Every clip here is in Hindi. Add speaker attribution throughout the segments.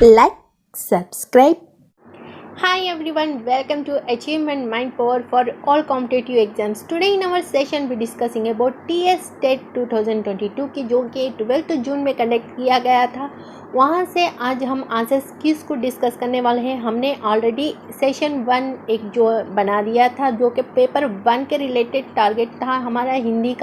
Speaker 1: like, subscribe. Hi everyone, welcome to Achievement Mind Power for all competitive exams. Today in our session we discussing about TS State 2022 की जो कि 12 जून में कंडक्ट किया गया था। वहाँ से आज हम आंसर्स किस को डिस्कस करने वाले हैं। हमने ऑलरेडी सेशन 1 एक जो बना दिया था जो कि पेपर 1 के रिलेटेड टारगेट था हमारा हिंदी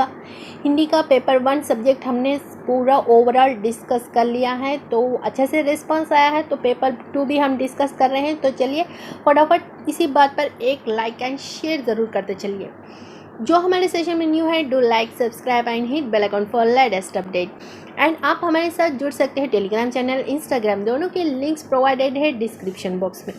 Speaker 1: का पेपर 1 सब्जेक्ट हमने पूरा ओवरऑल डिस्कस कर लिया है, तो अच्छे से रिस्पांस आया है। तो पेपर 2 भी हम डिस्कस कर रहे हैं। तो चलिए फटाफट इसी बात पर एक लाइक एंड शेयर ज़रूर करते चलिए। जो हमारे सेशन में न्यू है, do like, subscribe and hit bell icon for latest update. And आप हमारे साथ जुड़ सकते हैं टेलीग्राम चैनल, इंस्टाग्राम, दोनों के लिंक्स प्रोवाइडेड है डिस्क्रिप्शन बॉक्स में।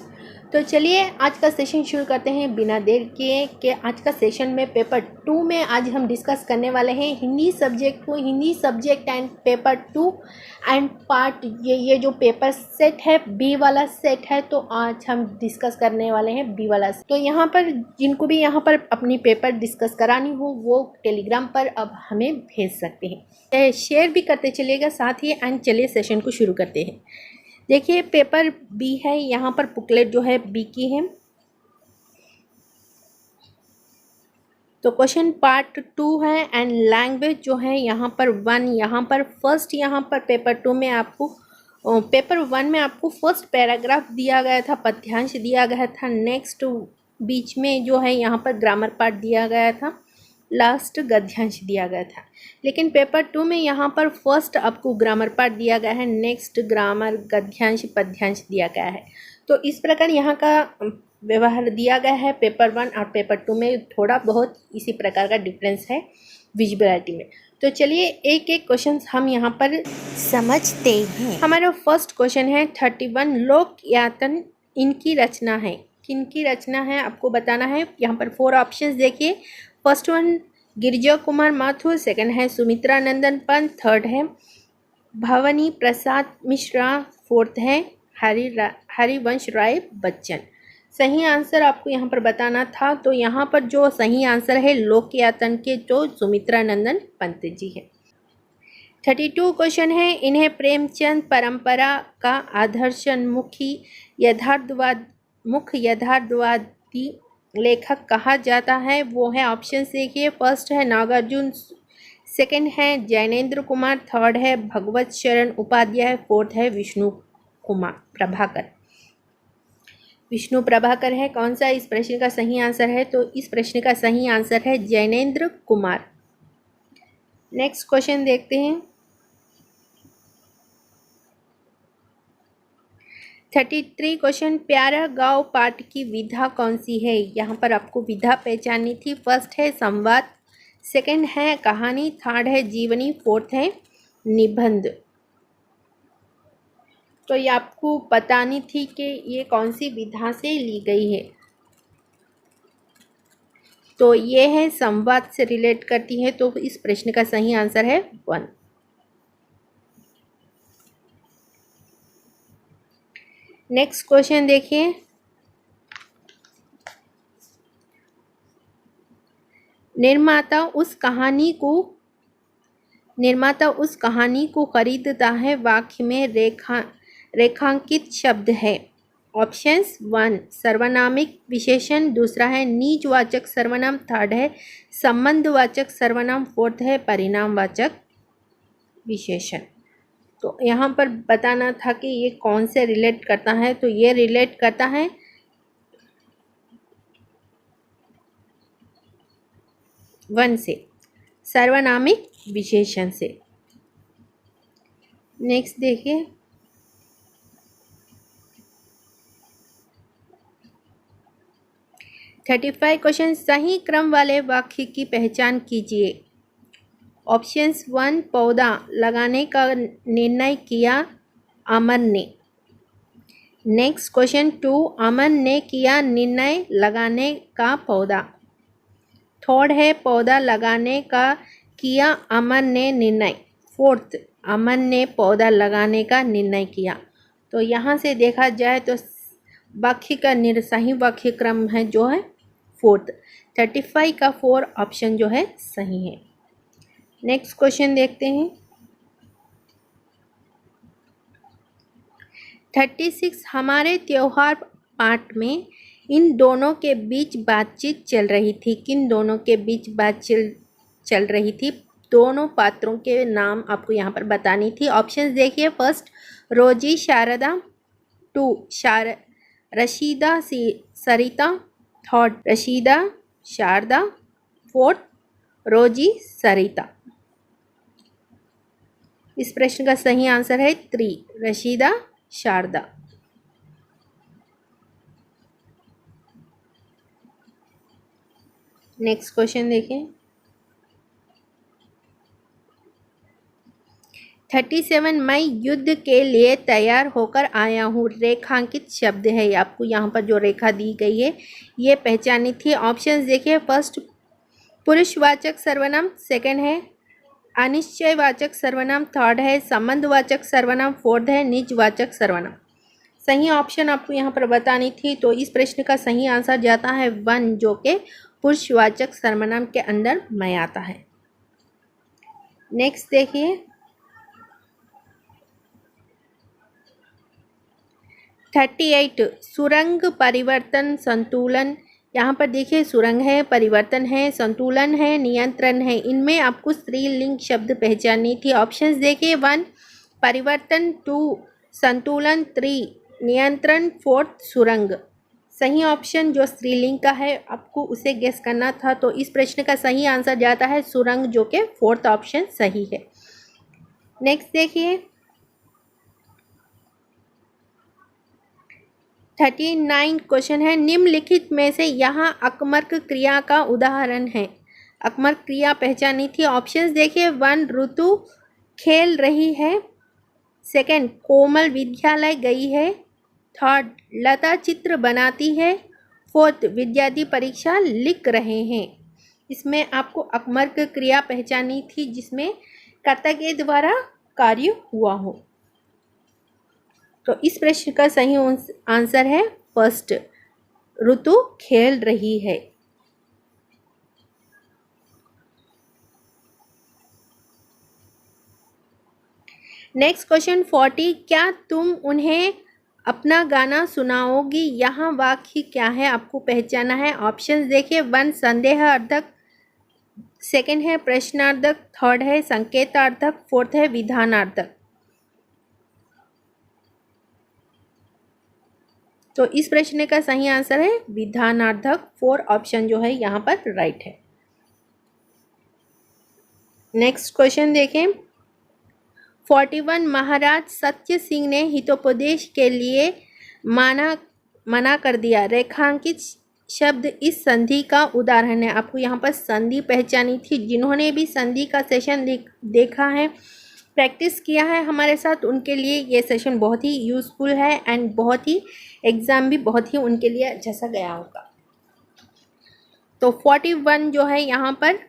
Speaker 1: तो चलिए आज का सेशन शुरू करते हैं बिना देर किए कि आज का सेशन में पेपर 2 में आज हम डिस्कस करने वाले हैं Hindi subject and paper 2 and part ये जो पेपर सेट है बी वाला सेट है। तो आज हम डिस्कस करने वाले हैं बी वाला। तो यहाँ पर जिनको भी यहाँ पर अपनी पेपर डिस्कस करानी हो वो टेलीग्राम पर अब हमें भेज सकते हैं। शेयर भी करते चलिएगा साथ ही। एंड चलिए सेशन को शुरू करते हैं। देखिए पेपर बी है, यहाँ पर बुकलेट जो है बी की है। तो क्वेश्चन पार्ट 2 है एंड लैंग्वेज जो है यहाँ पर 1, यहाँ पर फर्स्ट, यहाँ पर पेपर 2 में आपको पेपर 1 में आपको फर्स्ट पैराग्राफ दिया गया था, पद्यांश दिया गया था। नेक्स्ट बीच में जो है यहाँ पर ग्रामर पार्ट दिया गया था, लास्ट गद्यांश दिया गया था। लेकिन पेपर 2 में यहाँ पर फर्स्ट आपको ग्रामर पार्ट दिया गया है, नेक्स्ट ग्रामर, गद्यांश, पद्यांश दिया गया है। तो इस प्रकार यहाँ का व्यवहार दिया गया है। पेपर 1 और पेपर 2 में थोड़ा बहुत इसी प्रकार का डिफरेंस है विजिबिलिटी में। तो चलिए एक एक क्वेश्चन हम यहाँ पर समझते हैं। हमारा फर्स्ट क्वेश्चन है 31 लोक यातन इनकी रचना है। किनकी रचना है आपको बताना है। यहाँ पर 4 ऑप्शंस देखिए। First one Girija Kumar Mathur, second है सुमित्रा नंदन पंत, थर्ड है भवानी प्रसाद मिश्रा, फोर्थ है हरिवंश राय बच्चन। सही आंसर आपको यहाँ पर बताना था। तो यहाँ पर जो सही आंसर है लोक यातन के जो सुमित्रा नंदन पंत जी है। 32 क्वेश्चन है इन्हें प्रेमचंद परंपरा का आदर्शोन्मुखी यथार्थवादी लेखक कहा जाता है। वो है ऑप्शन देखिए। फर्स्ट है नागार्जुन, सेकंड है जैनेन्द्र कुमार, थर्ड है भगवत शरण उपाध्याय, फोर्थ है विष्णु प्रभाकर है। कौन सा इस प्रश्न का सही आंसर है? तो इस प्रश्न का सही आंसर है जैनेन्द्र कुमार। नेक्स्ट क्वेश्चन देखते हैं। 33 क्वेश्चन प्यारा गाँव पाठ की विधा कौन सी है? यहाँ पर आपको विधा पहचाननी थी। फर्स्ट है संवाद, सेकंड है कहानी, थर्ड है जीवनी, फोर्थ है निबंध। तो ये आपको बतानी थी कि ये कौन सी विधा से ली गई है। तो ये है संवाद से रिलेट करती है। तो इस प्रश्न का सही आंसर है 1। नेक्स्ट क्वेश्चन देखिए। निर्माता उस कहानी को खरीदता है वाक्य में रेखांकित शब्द है। ऑप्शंस 1 सर्वनामिक विशेषण, दूसरा है निजवाचक सर्वनाम, थर्ड है संबंधवाचक सर्वनाम, फोर्थ है परिणामवाचक विशेषण। तो यहाँ पर बताना था कि ये कौन से रिलेट करता है। तो ये रिलेट करता है वन से, सर्वनामिक विशेषण से। नेक्स्ट देखिए। $35 क्वेश्चन सही क्रम वाले वाक्य की पहचान कीजिए। ऑप्शंस 1 पौधा लगाने का निर्णय किया अमन ने। नेक्स्ट क्वेश्चन 2 अमन ने किया निर्णय लगाने का पौधा। थर्ड है पौधा लगाने का किया अमन ने निर्णय। फोर्थ अमन ने पौधा लगाने का निर्णय किया। तो यहाँ से देखा जाए तो वाक्य का सही वाक्य क्रम है जो है फोर्थ। 35 का 4 ऑप्शन जो है सही है। नेक्स्ट क्वेश्चन देखते हैं। 36 हमारे त्योहार पाठ में इन दोनों के बीच बातचीत चल रही थी। किन दोनों के बीच बातचीत चल रही थी? दोनों पात्रों के नाम आपको यहाँ पर बतानी थी। ऑप्शंस देखिए, first Rosy Sharda, two Rashida Sarita, third Rashida Sharda, fourth Rosy Sarita. इस प्रश्न का सही आंसर है 3 रशीदा शारदा। नेक्स्ट क्वेश्चन देखें। 37 मैं युद्ध के लिए तैयार होकर आया हूँ। रेखांकित शब्द है, आपको यहाँ पर जो रेखा दी गई है ये पहचानी थी। ऑप्शंस देखिए, फर्स्ट पुरुषवाचक सर्वनाम, सेकंड है अनिश्चयवाचक सर्वनाम, थर्ड है संबंधवाचक सर्वनाम, फोर्थ है निजवाचक सर्वनाम। सही ऑप्शन आपको यहाँ पर बतानी थी। तो इस प्रश्न का सही आंसर जाता है 1, जो कि पुरुषवाचक सर्वनाम के अंदर में आता है। नेक्स्ट देखिए, 38 सुरंग परिवर्तन संतुलन। यहाँ पर देखिए, सुरंग है, परिवर्तन है, संतुलन है, नियंत्रण है। इनमें आपको स्त्रीलिंग शब्द पहचाननी थी। ऑप्शंस देखिए, 1 परिवर्तन, 2 संतुलन, 3 नियंत्रण, 4 सुरंग। सही ऑप्शन जो स्त्रीलिंग का है आपको उसे गेस करना था। तो इस प्रश्न का सही आंसर जाता है सुरंग, जो कि 4th ऑप्शन सही है। नेक्स्ट देखिए, 39 क्वेश्चन है, निम्नलिखित में से यहाँ अकर्मक क्रिया का उदाहरण है। अकर्मक क्रिया पहचानी थी। ऑप्शंस देखिए, 1 ऋतु खेल रही है, सेकंड कोमल विद्यालय गई है, थर्ड लता चित्र बनाती है, फोर्थ विद्यार्थी परीक्षा लिख रहे हैं। इसमें आपको अकर्मक क्रिया पहचानी थी जिसमें कर्ता के द्वारा कार्य हुआ हो। तो इस प्रश्न का सही आंसर है फर्स्ट, ऋतु खेल रही है। नेक्स्ट क्वेश्चन 40, क्या तुम उन्हें अपना गाना सुनाओगी? यहाँ वाक्य क्या है आपको पहचाना है। ऑप्शंस देखिए, 1 संदेहार्थक, सेकंड है प्रश्नार्थक, थर्ड है संकेतार्थक, फोर्थ है विधानार्थक। तो इस प्रश्न का सही आंसर है विधानार्थक। 4 ऑप्शन जो है यहाँ पर राइट है। नेक्स्ट क्वेश्चन देखें, 41 महाराज सत्य सिंह ने हितोपदेश के लिए मना कर दिया। रेखांकित शब्द इस संधि का उदाहरण है। आपको यहाँ पर संधि पहचानी थी। जिन्होंने भी संधि का सेशन देखा है, प्रैक्टिस किया है हमारे साथ, उनके लिए ये सेशन बहुत ही यूज़फुल है एंड बहुत ही एग्ज़ाम भी बहुत ही उनके लिए अच्छा सा गया होगा। तो 41 जो है यहाँ पर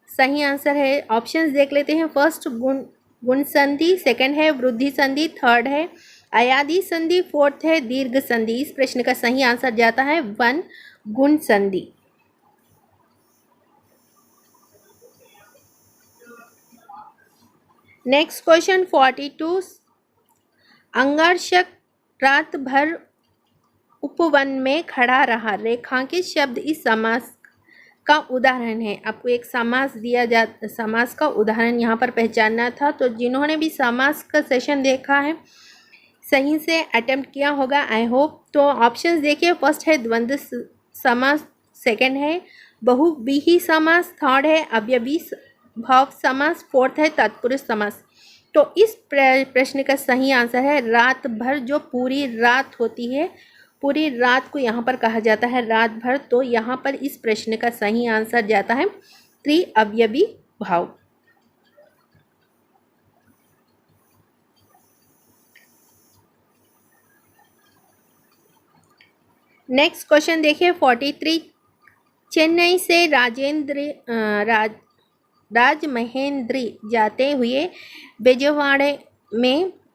Speaker 1: सही आंसर है। ऑप्शंस देख लेते हैं। फर्स्ट गुण संधि, सेकंड है वृद्धि संधि, थर्ड है अयादि संधि, फोर्थ है दीर्घ संधि। इस प्रश्न का सही आंसर जाता है 1 गुण संधि। नेक्स्ट क्वेश्चन 42, अंगारक रात भर उपवन में खड़ा रहा। रेखांकित शब्द इस समास का उदाहरण है। आपको एक समास का उदाहरण यहाँ पर पहचानना था। तो जिन्होंने भी समास का सेशन देखा है सही से अटेम्प्ट किया होगा, आई होप। तो ऑप्शंस देखिए, फर्स्ट है द्वंद्व समास, सेकंड है बहुव्रीहि समास, थर्ड है अव्ययी भाव समास, फोर्थ है तत्पुरुष समास। तो इस प्रश्न का सही आंसर है रात भर। जो पूरी रात होती है, पूरी रात को यहाँ पर कहा जाता है रात भर। तो यहाँ पर इस प्रश्न का सही आंसर जाता है त्रिअवयवी भाव। नेक्स्ट क्वेश्चन देखिए 43, चेन्नई से राजमहेंद्री जाते हुए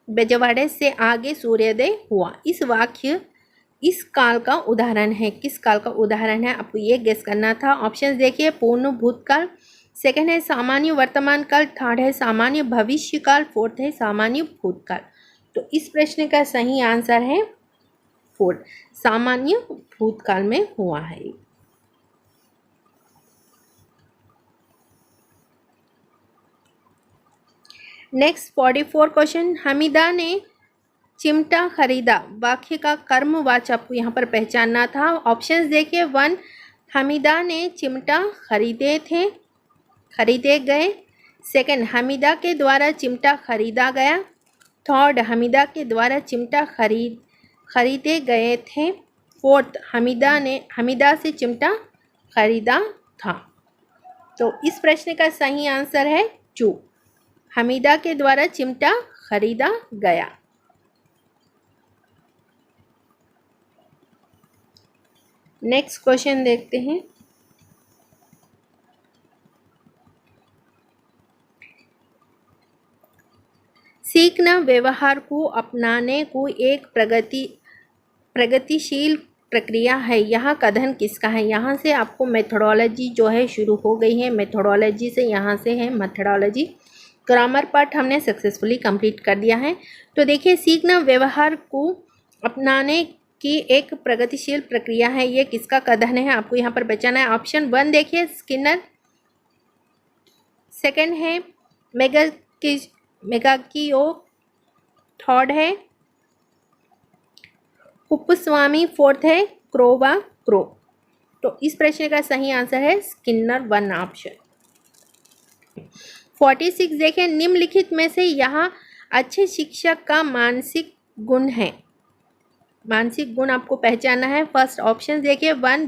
Speaker 1: बेजवाड़े से आगे सूर्योदय हुआ। इस वाक्य इस काल का उदाहरण है। किस काल का उदाहरण है आपको ये गेस करना था। ऑप्शंस देखिए, पूर्ण भूतकाल, सेकंड है सामान्य वर्तमान काल, थर्ड है सामान्य भविष्य काल, फोर्थ है सामान्य भूतकाल। तो इस प्रश्न का सही आंसर है 4, सामान्य भूतकाल में हुआ है। नेक्स्ट 44 क्वेश्चन, हमीदा ने चिमटा खरीदा, वाक्य का कर्मवाचक आपको यहाँ पर पहचानना था। ऑप्शंस देखिए, 1 हमीदा ने चिमटा खरीदे गए, 2 हमीदा के द्वारा चिमटा खरीदा गया, 3 हमीदा के द्वारा चिमटा खरीदे गए थे, 4 हमीदा से चिमटा खरीदा था। तो इस प्रश्न का सही आंसर है 2, हमीदा के द्वारा चिमटा खरीदा गया। नेक्स्ट क्वेश्चन देखते हैं। सीखना व्यवहार को अपनाने को एक प्रगतिशील प्रक्रिया है, यहाँ कथन किसका है? यहाँ से आपको मेथोडोलॉजी जो है शुरू हो गई है, मेथोडोलॉजी से यहाँ से है मेथोडोलॉजी। ग्रामर पार्ट हमने सक्सेसफुली कंप्लीट कर दिया है। तो देखिए, सीखना व्यवहार को अपनाने की एक प्रगतिशील प्रक्रिया है, ये किसका कथन है आपको यहाँ पर पहचाना है। ऑप्शन 1 देखिए, स्किनर, 2 है मेगाकियो, 3 है कुप्पुस्वामी, 4 है क्रो। तो इस प्रश्न का सही आंसर है स्किनर 1 ऑप्शन। 46 देखें, निम्नलिखित में से यहाँ अच्छे शिक्षक का मानसिक गुण है, मानसिक गुण आपको पहचानना है। फर्स्ट ऑप्शन देखिए, 1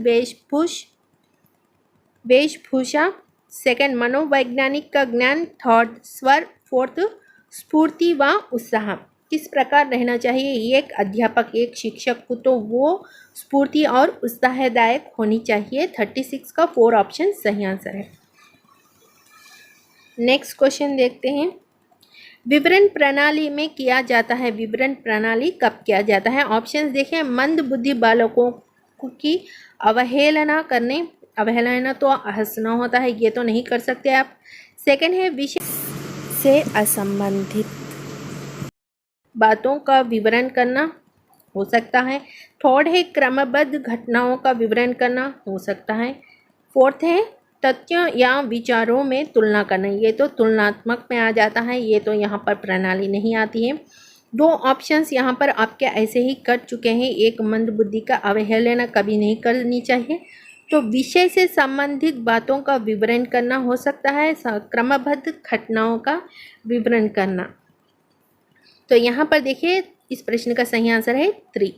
Speaker 1: वेशभूषा, 2 मनोवैज्ञानिक का ज्ञान, 3 स्वर, 4 स्फूर्ति व उत्साह। किस प्रकार रहना चाहिए एक अध्यापक, एक शिक्षक को? तो वो स्फूर्ति और उत्साहदायक होनी चाहिए। 36 का 4 ऑप्शन सही आंसर है। नेक्स्ट क्वेश्चन देखते हैं। विवरण प्रणाली में किया जाता है, विवरण प्रणाली कब किया जाता है? ऑप्शंस देखें, मंद बुद्धि बालकों की अवहेलना तो हंसना होता है, ये तो नहीं कर सकते आप। 2 है विषय से असंबंधित बातों का विवरण करना, हो सकता है। 3 है क्रमबद्ध घटनाओं का विवरण करना, हो सकता है। 4 है तथ्यों या विचारों में तुलना करना, ये तो तुलनात्मक में आ जाता है, ये तो यहाँ पर प्रणाली नहीं आती है। 2 ऑप्शंस यहाँ पर आपके ऐसे ही कट चुके हैं। एक मंद बुद्धि का अवहेलना कभी नहीं करनी चाहिए, तो विषय से संबंधित बातों का विवरण करना हो सकता है, क्रमबद्ध घटनाओं का विवरण करना। तो यहाँ पर देखिए, इस प्रश्न का सही आंसर है 3,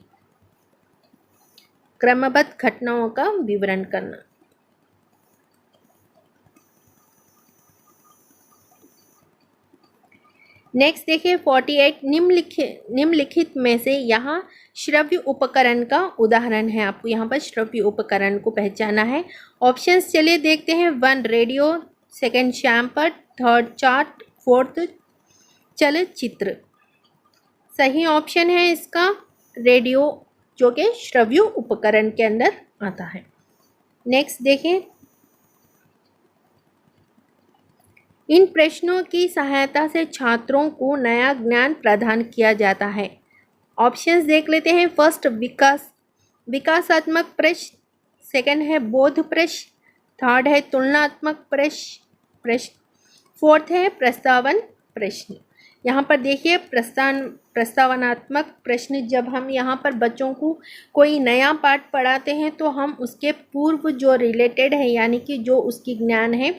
Speaker 1: क्रमबद्ध घटनाओं का विवरण करना। नेक्स्ट देखिए 48, निम्नलिखित में से यहाँ श्रव्य उपकरण का उदाहरण है, आपको यहाँ पर श्रव्य उपकरण को पहचाना है। ऑप्शंस चलिए देखते हैं। 1 रेडियो, 2 शैम्पर, 3 चार्ट, 4 चलचित्र। सही ऑप्शन है इसका रेडियो, जो कि श्रव्य उपकरण के अंदर आता है। नेक्स्ट देखें, इन प्रश्नों की सहायता से छात्रों को नया ज्ञान प्रदान किया जाता है। ऑप्शंस देख लेते हैं। फर्स्ट विकासात्मक प्रश्न, 2 है बोध प्रश्न, 3 है तुलनात्मक प्रश्न, 4 है प्रस्तावन प्रश्न। यहाँ पर देखिए, प्रस्तावनात्मक प्रश्न, जब हम यहाँ पर बच्चों को कोई नया पाठ पढ़ाते हैं तो हम उसके पूर्व जो रिलेटेड है, यानी कि जो उसकी ज्ञान है,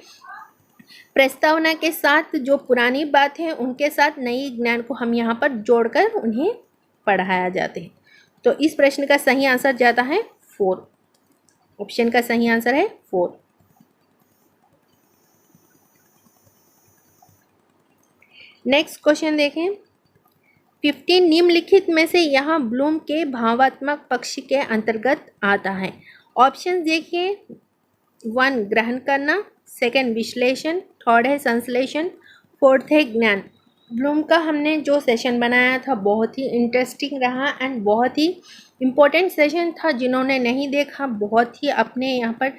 Speaker 1: प्रस्तावना के साथ जो पुरानी बात है उनके साथ नई ज्ञान को हम यहाँ पर जोड़कर उन्हें पढ़ाया जाते हैं। तो इस प्रश्न का सही आंसर जाता है 4, ऑप्शन का सही आंसर है 4। नेक्स्ट क्वेश्चन देखें। 15, निम्नलिखित में से यहाँ ब्लूम के भावात्मक पक्ष के अंतर्गत आता है। ऑप्शन देखिए। 1 ग्रहण करना, 2 विश्लेषण, 3 है संश्लेषण, 4 है ज्ञान। ब्लूम का हमने जो सेशन बनाया था बहुत ही इंटरेस्टिंग रहा एंड बहुत ही इम्पोर्टेंट सेशन था। जिन्होंने नहीं देखा, बहुत ही अपने यहाँ पर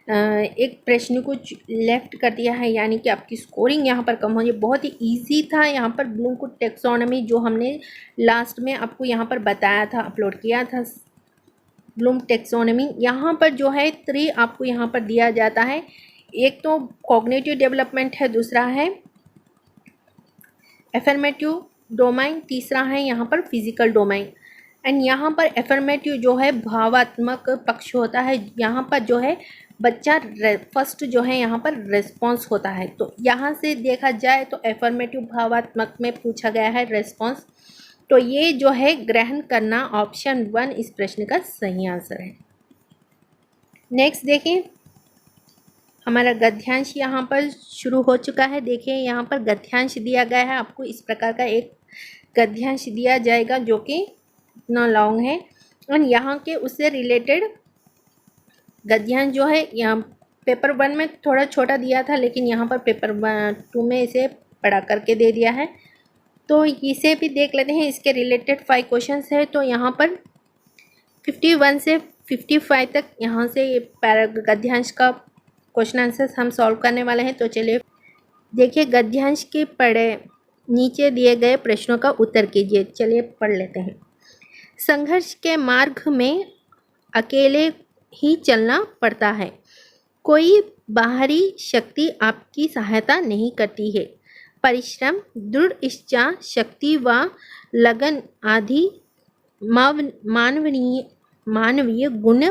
Speaker 1: एक प्रश्न को लेफ्ट कर दिया है, यानी कि आपकी स्कोरिंग यहाँ पर कम हो जाए। बहुत ही इजी था यहाँ पर ब्लूम को टेक्सोनॉमी, जो हमने लास्ट में आपको यहाँ पर बताया था, अपलोड किया था ब्लूम टेक्सोनॉमी। यहाँ पर जो है 3 आपको यहाँ पर दिया जाता है। एक तो कॉग्निटिव डेवलपमेंट है, दूसरा है एफर्मेटिव डोमेन, तीसरा है यहाँ पर फिजिकल डोमेन। एंड यहाँ पर एफर्मेटिव जो है भावात्मक पक्ष होता है, यहाँ पर जो है बच्चा फर्स्ट जो है यहाँ पर रेस्पॉन्स होता है। तो यहाँ से देखा जाए तो एफर्मेटिव भावात्मक में पूछा गया है रेस्पॉन्स, तो ये जो है ग्रहण करना ऑप्शन 1 इस प्रश्न का सही आंसर है। नेक्स्ट देखिए, हमारा गद्यांश यहाँ पर शुरू हो चुका है। देखिए यहाँ पर गद्यांश दिया गया है, आपको इस प्रकार का एक गद्यांश दिया जाएगा जो कि इतना लॉन्ग है, और यहाँ के उससे रिलेटेड गद्यांश जो है यहाँ पेपर 1 में थोड़ा छोटा दिया था, लेकिन यहाँ पर पेपर 2 में इसे बड़ा करके दे दिया है। तो इसे भी देख लेते हैं, इसके रिलेटेड 5 क्वेश्चंस है। तो यहाँ पर 51 से 55 तक यहाँ से ये गद्यांश का क्वेश्चन आंसर हम सॉल्व करने वाले हैं। तो चलिए देखिए, गद्यांश के पढ़े नीचे दिए गए प्रश्नों का उत्तर कीजिए। चलिए पढ़ लेते हैं। संघर्ष के मार्ग में अकेले ही चलना पड़ता है, कोई बाहरी शक्ति आपकी सहायता नहीं करती है। परिश्रम, दृढ़ इच्छा शक्ति व लगन आदि मानवीय गुण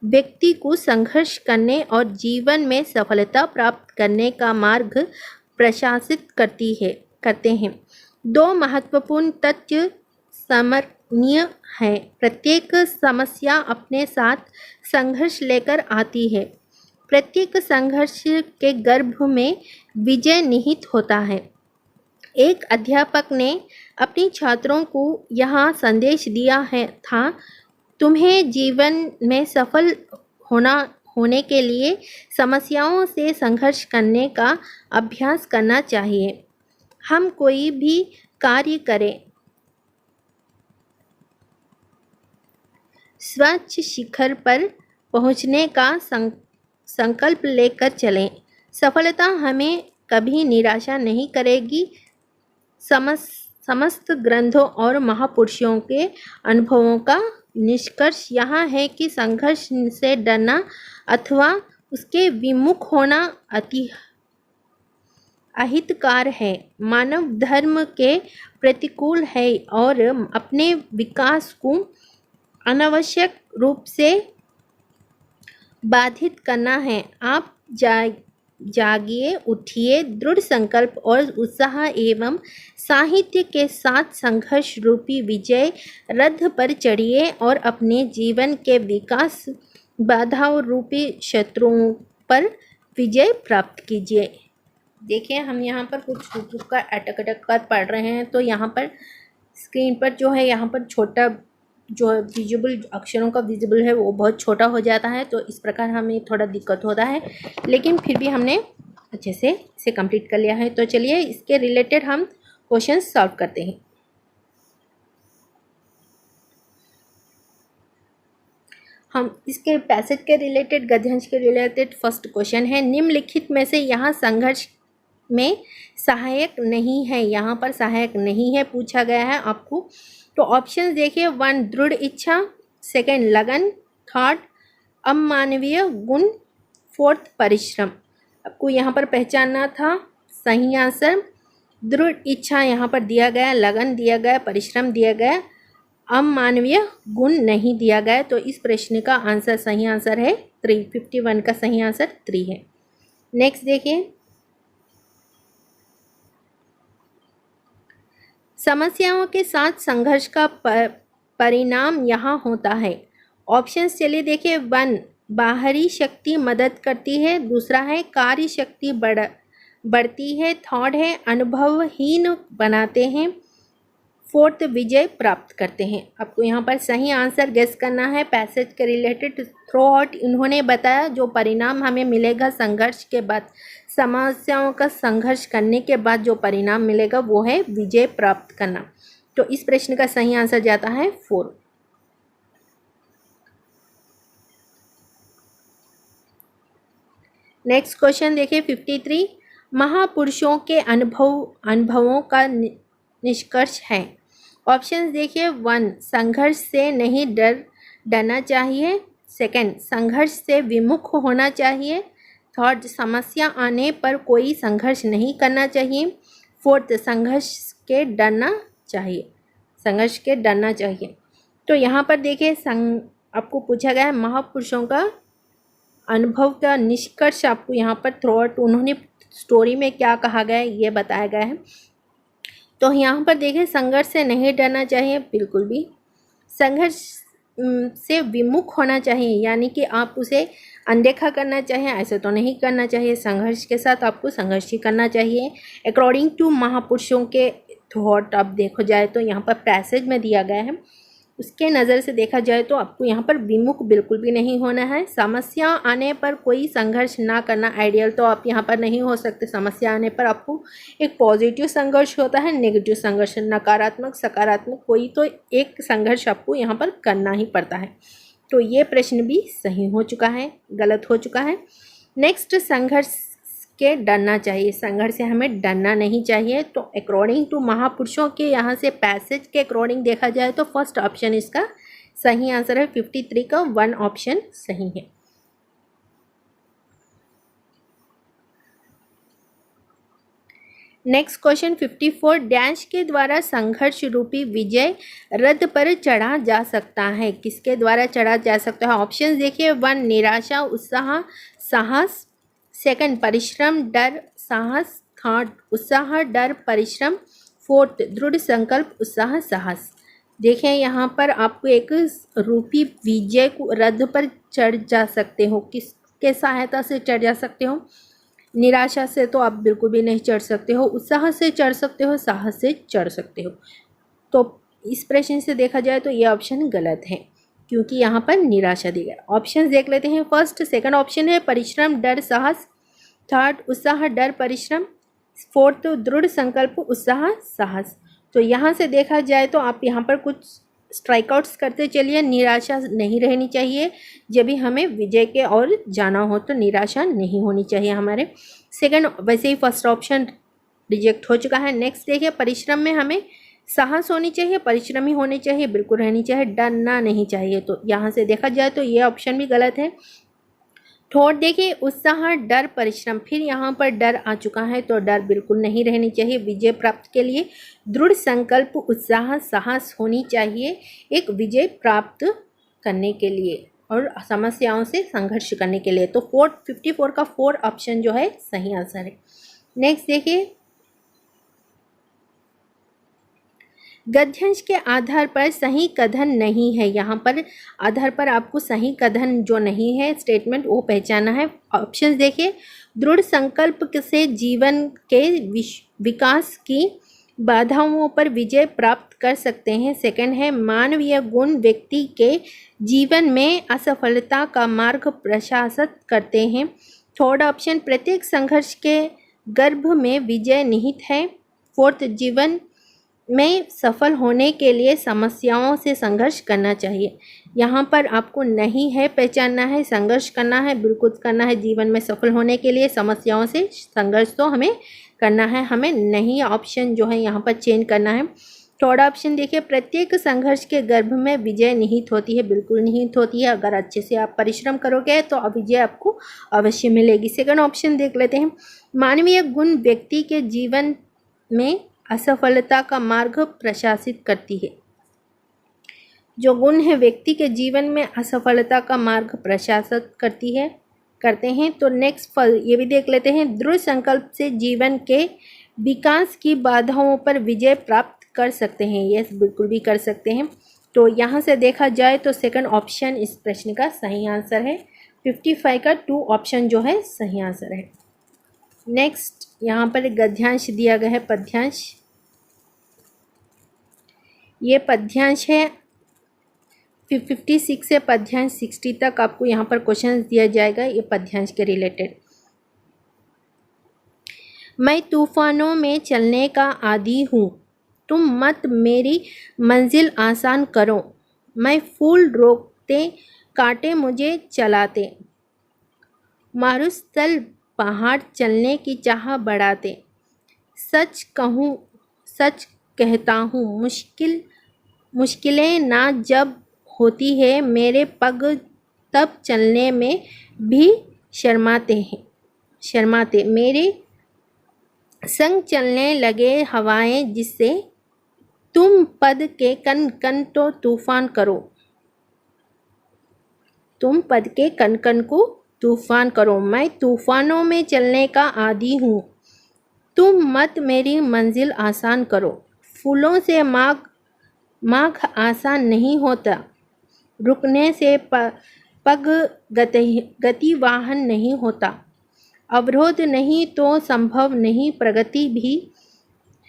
Speaker 1: व्यक्ति को संघर्ष करने और जीवन में सफलता प्राप्त करने का मार्ग प्रशासित करते हैं। 2 महत्वपूर्ण तथ्य स्मरणीय हैं। प्रत्येक समस्या अपने साथ संघर्ष लेकर आती है। प्रत्येक संघर्ष के गर्भ में विजय निहित होता है। एक अध्यापक ने अपने छात्रों को यह संदेश दिया था, तुम्हें जीवन में सफल होने के लिए समस्याओं से संघर्ष करने का अभ्यास करना चाहिए। हम कोई भी कार्य करें, स्वच्छ शिखर पर पहुंचने का संकल्प लेकर चलें। सफलता हमें कभी निराशा नहीं करेगी। समस्त ग्रंथों और महापुरुषों के अनुभवों का निष्कर्ष यह है कि संघर्ष से डरना अथवा उसके विमुख होना अति अहितकार है, मानव धर्म के प्रतिकूल है और अपने विकास को अनावश्यक रूप से बाधित करना है। आप जागिए, उठिए, दृढ़ संकल्प और उत्साह एवं साहित्य के साथ संघर्ष रूपी विजय रथ पर चढ़िए और अपने जीवन के विकास बाधाओं रूपी शत्रुओं पर विजय प्राप्त कीजिए। देखिए, हम यहाँ पर कुछ रुक कर अटक कर पढ़ रहे हैं, तो यहाँ पर स्क्रीन पर जो है यहाँ पर छोटा जो विजिबल अक्षरों का विजिबल है वो बहुत छोटा हो जाता है, तो इस प्रकार हमें थोड़ा दिक्कत होता है, लेकिन फिर भी हमने अच्छे से इसे कंप्लीट कर लिया है। तो चलिए इसके रिलेटेड हम क्वेश्चन सॉल्व करते हैं। हम इसके पैसेज के रिलेटेड, गद्यांश के रिलेटेड फर्स्ट क्वेश्चन है, निम्नलिखित में से यहाँ संघर्ष में सहायक नहीं है, यहाँ पर सहायक नहीं है पूछा गया है आपको। तो ऑप्शन देखिए, 1 दृढ़ इच्छा, 2 लगन, 3 अमानवीय गुण, 4 परिश्रम। आपको यहाँ पर पहचानना था सही आंसर। दृढ़ इच्छा यहाँ पर दिया गया, लगन दिया गया, परिश्रम दिया गया, अमानवीय गुण नहीं दिया गया। तो इस प्रश्न का आंसर सही आंसर है 3, 51 का सही आंसर 3 है। नेक्स्ट देखिए, समस्याओं के साथ संघर्ष का परिणाम यहाँ होता है। ऑप्शंस चलिए देखिए, 1 बाहरी शक्ति मदद करती है, दूसरा है कार्य शक्ति बढ़ती है, 3 है अनुभवहीन बनाते हैं, 4 विजय प्राप्त करते हैं। आपको यहाँ पर सही आंसर गेस करना है। पैसेज के रिलेटेड थ्रू आउट इन्होंने बताया जो परिणाम हमें मिलेगा संघर्ष के बाद, समस्याओं का संघर्ष करने के बाद जो परिणाम मिलेगा वो है विजय प्राप्त करना। तो इस प्रश्न का सही आंसर जाता है 4। नेक्स्ट क्वेश्चन देखिए 53, महापुरुषों के अनुभवों का निष्कर्ष है। ऑप्शंस देखिए, 1 संघर्ष से नहीं डरना चाहिए, सेकंड संघर्ष से विमुख होना चाहिए, थर्ड समस्या आने पर कोई संघर्ष नहीं करना चाहिए, फोर्थ संघर्ष के डरना चाहिए। तो यहाँ पर देखिए आपको पूछा गया है महापुरुषों का अनुभव का निष्कर्ष, आपको यहाँ पर थ्रू आउट उन्होंने स्टोरी में क्या कहा गया है ये बताया गया है। तो यहाँ पर देखिए संघर्ष से नहीं डरना चाहिए, बिल्कुल भी। संघर्ष से विमुख होना चाहिए, यानी कि आप उसे अनदेखा करना चाहिए, ऐसे तो नहीं करना चाहिए। संघर्ष के साथ आपको संघर्ष ही करना चाहिए। अकॉर्डिंग टू महापुरुषों के थॉट आप देखो जाए तो यहाँ पर पैसेज में दिया गया है, उसके नज़र से देखा जाए तो आपको यहाँ पर विमुख बिल्कुल भी नहीं होना है। समस्या आने पर कोई संघर्ष ना करना, आइडियल तो आप यहाँ पर नहीं हो सकते। समस्या आने पर आपको एक पॉजिटिव संघर्ष होता है, नेगेटिव संघर्ष, नकारात्मक सकारात्मक, कोई तो एक संघर्ष आपको यहाँ पर करना ही पड़ता है। तो ये प्रश्न भी सही हो चुका है, गलत हो चुका है। नेक्स्ट, संघर्ष के डरना चाहिए, संघर्ष से हमें डरना नहीं चाहिए। तो अकॉर्डिंग टू महापुरुषों के यहाँ से पैसेज के अकॉर्डिंग देखा जाए तो फर्स्ट ऑप्शन इसका सही आंसर है। 53 का 1 ऑप्शन सही है। नेक्स्ट क्वेश्चन 54, डैश के द्वारा संघर्ष रूपी विजय रथ पर चढ़ा जा सकता है। किसके द्वारा चढ़ा जा सकता है? ऑप्शन देखिए, 1 निराशा उत्साह साहस, सेकंड परिश्रम डर साहस, थर्ड उत्साह डर परिश्रम, फोर्थ दृढ़ संकल्प उत्साह साहस। देखें यहाँ पर आपको एक रूपी विजय को रथ पर चढ़ जा सकते हो, किसके सहायता से चढ़ जा सकते हो? निराशा से तो आप बिल्कुल भी नहीं चढ़ सकते हो, उत्साह से चढ़ सकते हो, साहस से चढ़ सकते हो। तो इस प्रश्न से देखा जाए तो ये ऑप्शन गलत है, क्योंकि यहाँ पर निराशा दी गई। ऑप्शन देख लेते हैं। फर्स्ट सेकंड ऑप्शन है परिश्रम डर साहस, थर्ड उत्साह डर परिश्रम, फोर्थ दृढ़ संकल्प उत्साह साहस। तो यहाँ से देखा जाए तो आप यहाँ पर कुछ स्ट्राइक आउट्स करते चलिए। निराशा नहीं रहनी चाहिए, जब भी हमें विजय के और जाना हो तो निराशा नहीं होनी चाहिए हमारे। सेकंड, वैसे ही फर्स्ट ऑप्शन रिजेक्ट हो चुका है। नेक्स्ट देखिए, परिश्रम में हमें साहस होनी चाहिए, परिश्रमी होने चाहिए, बिल्कुल रहनी चाहिए, डरना नहीं चाहिए। तो यहाँ से देखा जाए तो ये ऑप्शन भी गलत है। थर्ड देखिए, उत्साह डर परिश्रम, फिर यहाँ पर डर आ चुका है, तो डर बिल्कुल नहीं रहनी चाहिए विजय प्राप्त के लिए। दृढ़ संकल्प उत्साह साहस होनी चाहिए एक विजय प्राप्त करने के लिए और समस्याओं से संघर्ष करने के लिए। तो 54 का 4 ऑप्शन जो है सही आंसर है। नेक्स्ट देखिए, गद्यांश के आधार पर सही कथन नहीं है। यहाँ पर आधार पर आपको सही कथन जो नहीं है स्टेटमेंट वो पहचाना है। ऑप्शंस देखिए, दृढ़ संकल्प से जीवन के विकास की बाधाओं पर विजय प्राप्त कर सकते हैं। सेकंड है, मानवीय गुण व्यक्ति के जीवन में असफलता का मार्ग प्रशस्त करते हैं। थर्ड ऑप्शन, प्रत्येक संघर्ष के गर्भ में विजय निहित है। फोर्थ, जीवन में सफल होने के लिए समस्याओं से संघर्ष करना चाहिए। यहाँ पर आपको नहीं है पहचानना है, संघर्ष करना है, बिल्कुल करना है। जीवन में सफल होने के लिए समस्याओं से संघर्ष तो हमें करना है, हमें नहीं ऑप्शन जो है यहाँ पर चेंज करना है। थर्ड ऑप्शन देखिए, प्रत्येक संघर्ष के गर्भ में विजय निहित होती है, बिल्कुल निहित होती है। अगर अच्छे से आप परिश्रम करोगे तो विजय आपको अवश्य मिलेगी। सेकंड ऑप्शन देख लेते हैं, मानवीय गुण व्यक्ति के जीवन में असफलता का मार्ग प्रशासित करती है। जो गुण है व्यक्ति के जीवन में असफलता का मार्ग प्रशासित करते हैं। तो नेक्स्ट फल ये भी देख लेते हैं, दृढ़ संकल्प से जीवन के विकास की बाधाओं पर विजय प्राप्त कर सकते हैं। यस, बिल्कुल भी कर सकते हैं। तो यहाँ से देखा जाए तो सेकंड ऑप्शन इस प्रश्न का सही आंसर है। 55 का 2 ऑप्शन जो है सही आंसर है। नेक्स्ट यहाँ पर एक गद्यांश दिया गया है, पद्यांश। ये पद्यांश है 56 से पद्यांश 60 तक आपको यहाँ पर क्वेश्चन दिया जाएगा ये पद्यांश के रिलेटेड। मैं तूफानों में चलने का आदी हूँ, तुम मत मेरी मंजिल आसान करो। मैं फूल रोकते कांटे मुझे चलाते, मारुस्थल पहाड़ चलने की चाह बढ़ाते। सच कहता हूँ मुश्किलें ना जब होती है मेरे पग, तब चलने में भी शर्माते। मेरे संग चलने लगे हवाएं, जिससे तुम पद के कन कन तो तूफान करो। तुम पद के कन कन को तूफान करो। मैं तूफानों में चलने का आदी हूँ, तुम मत मेरी मंजिल आसान करो। फूलों से माघ आसान नहीं होता, रुकने से पग गति वाहन नहीं होता। अवरोध नहीं तो संभव नहीं प्रगति भी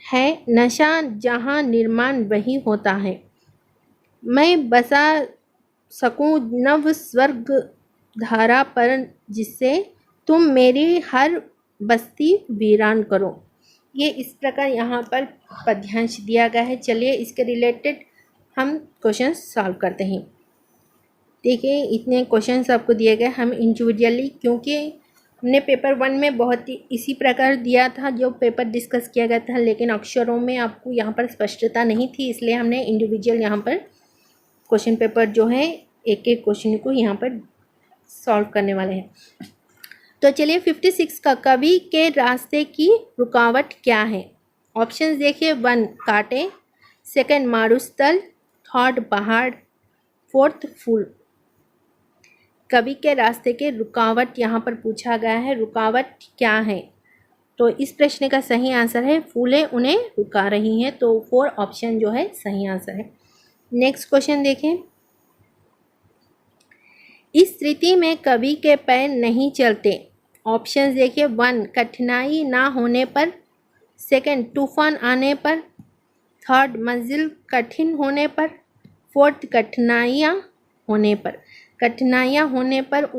Speaker 1: है, नशा जहाँ निर्माण वही होता है। मैं बसा सकूं नव स्वर्ग धारा पर, जिससे तुम मेरी हर बस्ती वीरान करो। ये इस प्रकार यहाँ पर पद्यांश दिया गया है। चलिए इसके रिलेटेड हम क्वेश्चन सॉल्व करते हैं। देखिए इतने क्वेश्चंस आपको दिए गए, हम इंडिविजुअली, क्योंकि हमने पेपर 1 में बहुत ही इसी प्रकार दिया था जो पेपर डिस्कस किया गया था, लेकिन अक्षरों में आपको यहाँ पर स्पष्टता नहीं थी, इसलिए हमने इंडिविजुअल यहाँ पर क्वेश्चन पेपर जो है एक एक क्वेश्चन को यहाँ पर सॉल्व करने वाले हैं। तो चलिए 56 का, कवि के रास्ते की रुकावट क्या है? ऑप्शंस देखिए, 1 कांटे, 2 मारुस्थल, 3 पहाड़, 4 फूल। कवि के रास्ते के रुकावट यहाँ पर पूछा गया है, रुकावट क्या है? तो इस प्रश्न का सही आंसर है फूलें उन्हें रुका रही हैं, तो 4 ऑप्शन जो है सही आंसर है। नेक्स्ट क्वेश्चन देखें। इस स्थिति में कवि के पैर नहीं चलते। ऑप्शंस देखिए, 1 कठिनाई ना होने पर, 2 तूफान आने पर, 3 मंजिल कठिन होने पर, 4 कठिनाइयाँ होने पर। कठिनाइयाँ होने पर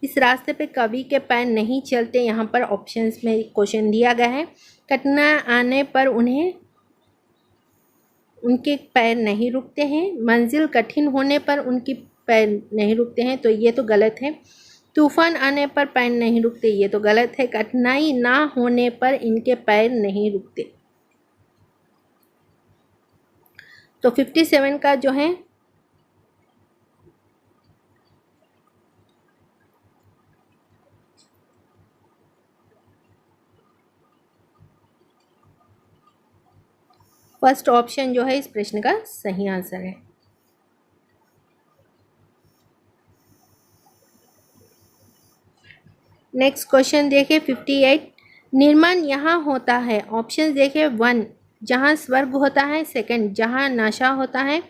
Speaker 1: इस रास्ते पे कवि के पैर नहीं चलते, यहाँ पर ऑप्शंस में क्वेश्चन दिया गया है। कठिनाई आने पर उनके पैर नहीं रुकते हैं, मंजिल कठिन होने पर उनकी पैर नहीं रुकते हैं, तो ये तो गलत है। तूफान आने पर पैर नहीं रुकते, ये तो गलत है। कठिनाई ना होने पर इनके पैर नहीं रुकते। तो 57 का जो है फर्स्ट ऑप्शन जो है इस प्रश्न का सही आंसर है। नेक्स्ट क्वेश्चन देखिए 58, निर्माण यहाँ होता है। ऑप्शन देखिए, 1 जहाँ स्वर्ग होता है, 2 जहाँ नशा होता है,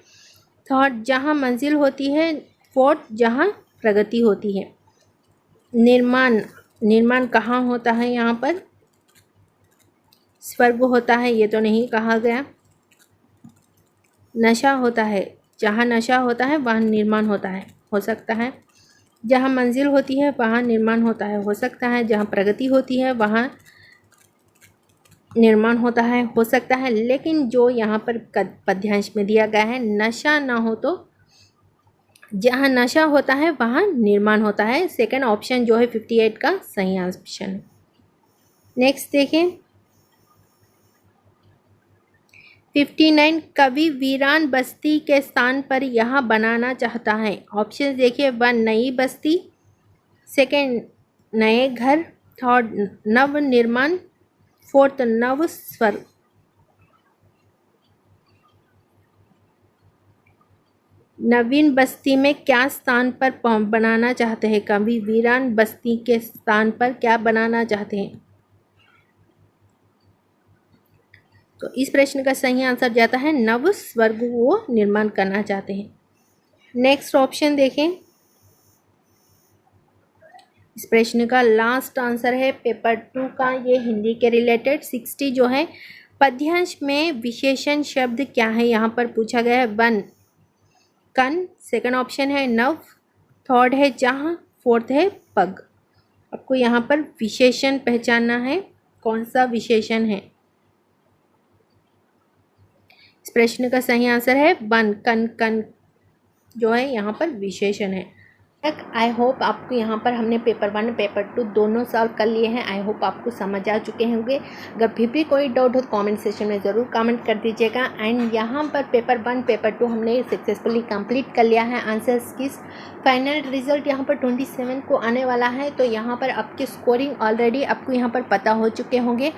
Speaker 1: 3 जहाँ मंजिल होती है, 4 जहाँ प्रगति होती है। निर्माण कहाँ होता है? यहाँ पर स्वर्ग होता है, ये तो नहीं कहा गया। नशा होता है, जहाँ नशा होता है वहाँ निर्माण होता है, हो सकता है। जहाँ मंजिल होती है वहाँ निर्माण होता है, हो सकता है। जहाँ प्रगति होती है वहाँ निर्माण होता है, हो सकता है। लेकिन जो यहाँ पर पद्यांश में दिया गया है, नशा ना हो तो जहाँ नशा होता है वहाँ निर्माण होता है। सेकंड ऑप्शन जो है 58 का सही ऑप्शन है। नेक्स्ट देखें 59, कवि वीरान बस्ती के स्थान पर यहाँ बनाना चाहता है। ऑप्शन देखिए, 1 नई बस्ती, 2 नए घर, 3 नव निर्माण, 4 नव स्वर्ग। नवीन बस्ती में क्या स्थान पर बनाना चाहते हैं? कवि वीरान बस्ती के स्थान पर क्या बनाना चाहते हैं? तो इस प्रश्न का सही आंसर जाता है नव स्वर्ग वो निर्माण करना चाहते हैं। नेक्स्ट ऑप्शन देखें, इस प्रश्न का लास्ट आंसर है पेपर 2 का, ये हिंदी के रिलेटेड 60 जो है, पद्यांश में विशेषण शब्द क्या है? यहाँ पर पूछा गया है 1 कन, सेकंड ऑप्शन है नव, 3 है जहाँ, 4 है पग। आपको यहाँ पर विशेषण पहचानना है, कौन सा विशेषण है। इस प्रश्न का सही आंसर है 1 कन जो है यहाँ पर विशेषण है। आई होप आपको यहाँ पर हमने पेपर 1 पेपर 2 दोनों सॉल्व कर लिए हैं। आई होप आपको समझ आ चुके होंगे। अगर फिर भी कोई डाउट हो तो कमेंट सेक्शन में ज़रूर कमेंट कर दीजिएगा। एंड यहाँ पर पेपर 1 पेपर 2 हमने सक्सेसफुली कंप्लीट कर लिया है। आंसर्स की फाइनल रिजल्ट यहाँ पर 27 को आने वाला है। तो यहाँ पर आपकी स्कोरिंग ऑलरेडी आपको यहाँ पर पता हो चुके होंगे।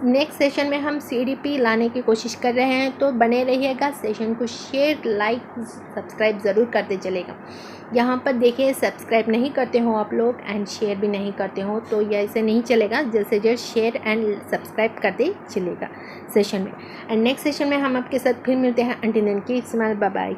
Speaker 1: नेक्स्ट सेशन में हम CDP लाने की कोशिश कर रहे हैं, तो बने रहिएगा। सेशन को शेयर लाइक सब्सक्राइब ज़रूर करते चलेगा। यहाँ पर देखिए सब्सक्राइब नहीं करते हो आप लोग एंड शेयर भी नहीं करते हो, तो ये ऐसे नहीं चलेगा। जल्द से जल्द शेयर एंड सब्सक्राइब करते चलेगा सेशन में। एंड नेक्स्ट सेशन में हम आपके साथ फिर मिलते हैं। Until then keep smile, bye bye.